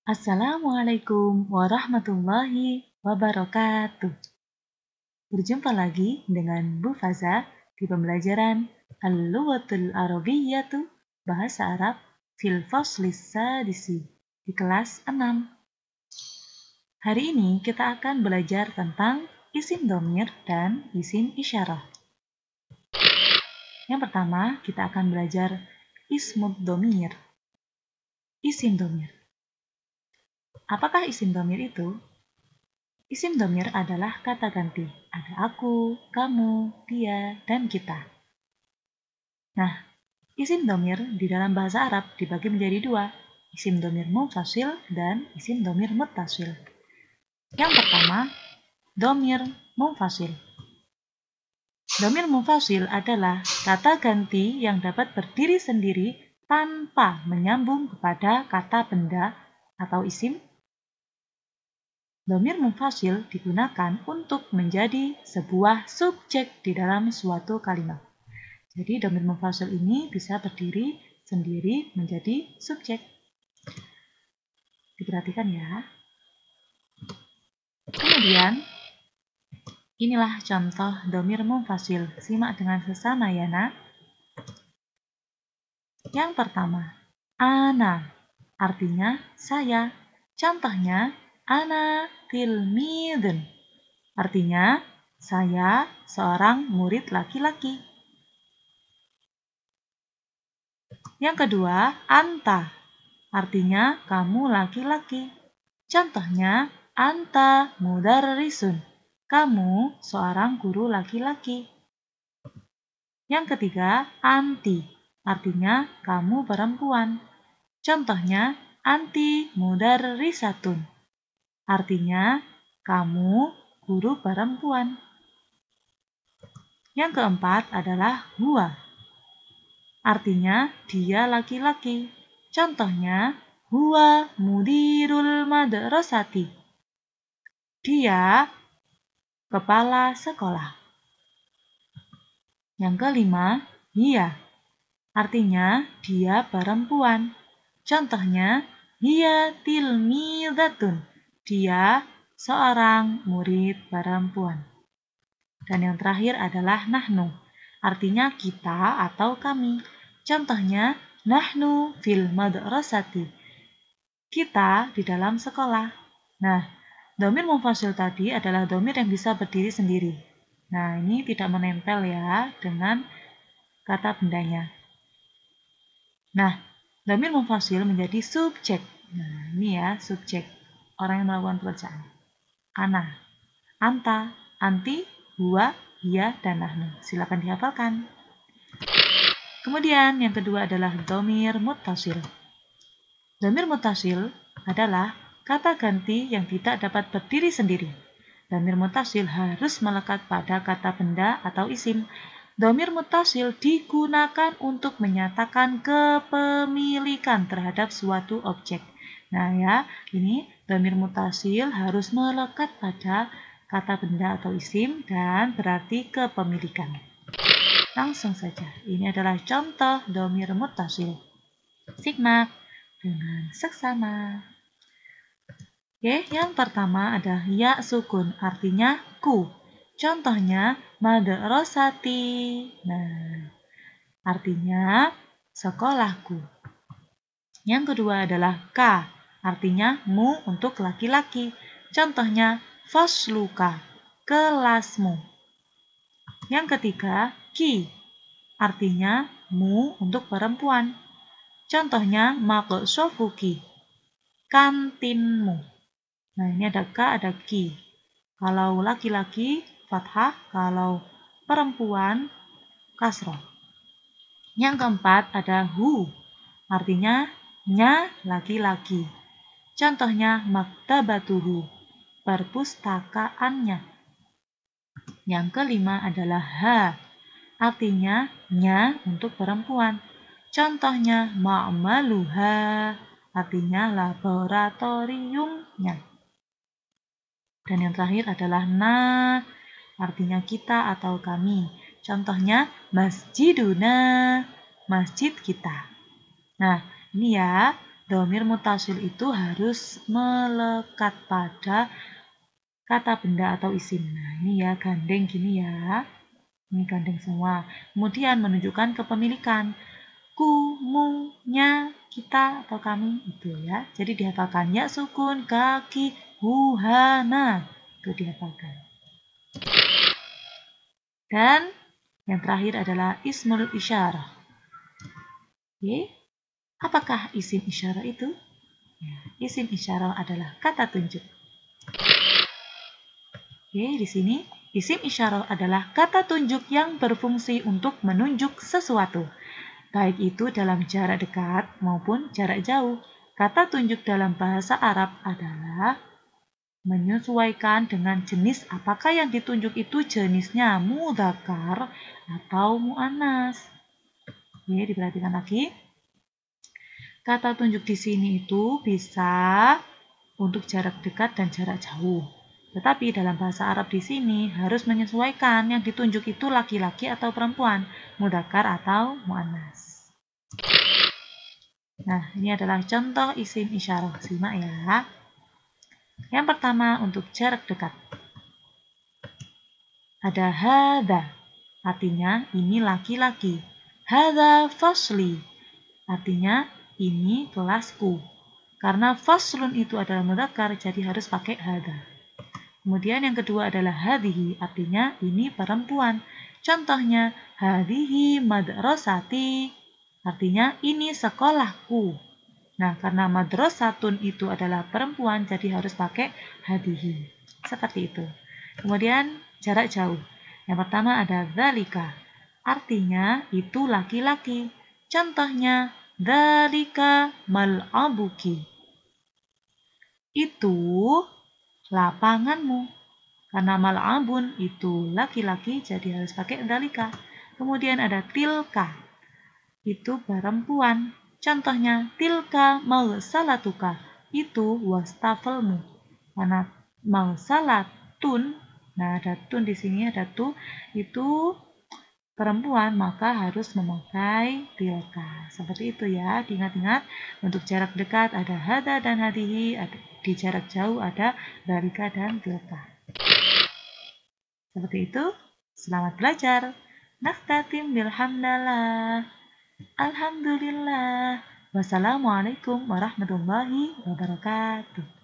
Assalamualaikum warahmatullahi wabarakatuh. Berjumpa lagi dengan Bu Faza di pembelajaran Al-Lughatul Arabiyyatu Bahasa Arab fil Faslis Sadisi di kelas 6. Hari ini kita akan belajar tentang isim dhamir dan isim isyarah. Yang pertama, kita akan belajar ismud dhamir. Isim dhamir. Apakah isim dhamir itu? Isim dhamir adalah kata ganti. Ada aku, kamu, dia, dan kita. Nah, isim dhamir di dalam bahasa Arab dibagi menjadi dua. Isim dhamir munfasil dan isim dhamir muttasil. Yang pertama, dhamir munfasil. Dhamir munfasil adalah kata ganti yang dapat berdiri sendiri tanpa menyambung kepada kata benda atau isim. Dhamir munfasil digunakan untuk menjadi sebuah subjek di dalam suatu kalimat. Jadi dhamir munfasil ini bisa berdiri sendiri menjadi subjek. Diperhatikan ya. Kemudian, inilah contoh dhamir munfasil. Simak dengan sesama ya nak. Yang pertama, ana, artinya saya. Contohnya, ana tilmidun, artinya saya seorang murid laki-laki. Yang kedua, anta, artinya kamu laki-laki. Contohnya, anta mudarrisun, kamu seorang guru laki-laki. Yang ketiga, anti, artinya kamu perempuan. Contohnya, anti mudarrisatun, artinya kamu guru perempuan. Yang keempat adalah huwa, artinya dia laki-laki. Contohnya, huwa mudirul madrasati, dia kepala sekolah. Yang kelima, hiya, artinya dia perempuan. Contohnya, hiya tilmidatun, dia seorang murid perempuan. Dan yang terakhir adalah nahnu, artinya kita atau kami. Contohnya, nahnu fil madrasati, kita di dalam sekolah. Nah, dhamir munfasil tadi adalah dhamir yang bisa berdiri sendiri. Nah, ini tidak menempel ya dengan kata bendanya. Nah, dhamir munfasil menjadi subjek. Nah, ini ya subjek, orang yang melakukan pekerjaan. Ana, anta, anti, huwa, hiya, dan nahnu. Silakan dihafalkan. Kemudian yang kedua adalah dhamir muttasil. Dhamir muttasil adalah kata ganti yang tidak dapat berdiri sendiri. Dhamir muttasil harus melekat pada kata benda atau isim. Dhamir muttasil digunakan untuk menyatakan kepemilikan terhadap suatu objek. Nah ya, ini dhamir muttasil harus melekat pada kata benda atau isim dan berarti kepemilikan. Langsung saja, ini adalah contoh dhamir muttasil. Simak dengan seksama. Oke, yang pertama ada ya sukun, artinya ku. Contohnya madrasati. Nah, artinya sekolahku. Yang kedua adalah ka, artinya mu untuk laki-laki. Contohnya fasluka, kelasmu. Yang ketiga ki, artinya mu untuk perempuan. Contohnya maqsofuki, kantinmu. Nah, ini ada ka, ada ki. Kalau laki-laki, fathah. Kalau perempuan, kasroh. Yang keempat ada hu, artinya nya laki-laki. Contohnya maktabatuhu, perpustakaannya. Yang kelima adalah ha, artinya nya untuk perempuan. Contohnya ma'maluha, artinya laboratoriumnya. Dan yang terakhir adalah na, artinya kita atau kami. Contohnya masjiduna, masjid kita. Nah, ini ya Dhamir mutasil itu harus melekat pada kata benda atau isim. Nah, ini ya gandeng gini ya. Ini gandeng semua. Kemudian menunjukkan kepemilikan. Ku, mu, nya, kita atau kami itu ya. Jadi dihafalkan ya sukun, kaki, huhana. Itu dihafalkan. Dan yang terakhir adalah ismul isyarah. Oke. Apakah isim isyarah itu? Ya, isim isyarah adalah kata tunjuk. Oke, di sini isim isyarah adalah kata tunjuk yang berfungsi untuk menunjuk sesuatu, baik itu dalam jarak dekat maupun jarak jauh. Kata tunjuk dalam bahasa Arab adalah menyesuaikan dengan jenis apakah yang ditunjuk itu jenisnya mudzakkar atau muannas. Oke, diperhatikan lagi. Kata tunjuk di sini itu bisa untuk jarak dekat dan jarak jauh. Tetapi dalam bahasa Arab di sini harus menyesuaikan yang ditunjuk itu laki-laki atau perempuan, mudzakkar atau muannas. Nah, ini adalah contoh isim isyarah. Simak ya. Yang pertama untuk jarak dekat. Ada hadza, artinya ini laki-laki. Hadza fasli, artinya ini kelasku. Karena faslun itu adalah mudzakkar, jadi harus pakai hadza. Kemudian yang kedua adalah hadhihi, artinya ini perempuan. Contohnya, hadhihi madrasati, artinya ini sekolahku. Nah, karena madrasatun itu adalah perempuan, jadi harus pakai hadhihi. Seperti itu. Kemudian jarak jauh. Yang pertama ada dzalika, artinya itu laki-laki. Contohnya, dzalika mal'abuki, itu lapanganmu. Karena mal'abun itu laki-laki, jadi harus pakai dzalika. Kemudian ada tilka, itu perempuan. Contohnya, tilka mausalatuka, itu wastafelmu. Karena mausalatun, nah ada tun di sini, ada tu, itu perempuan, maka harus memakai tilka. Seperti itu ya, diingat-ingat. Untuk jarak dekat ada hadza dan hadhihi, di jarak jauh ada dzalika dan tilka. Seperti itu. Selamat belajar. Naftatim bilhamdallah. Alhamdulillah. Wassalamualaikum warahmatullahi wabarakatuh.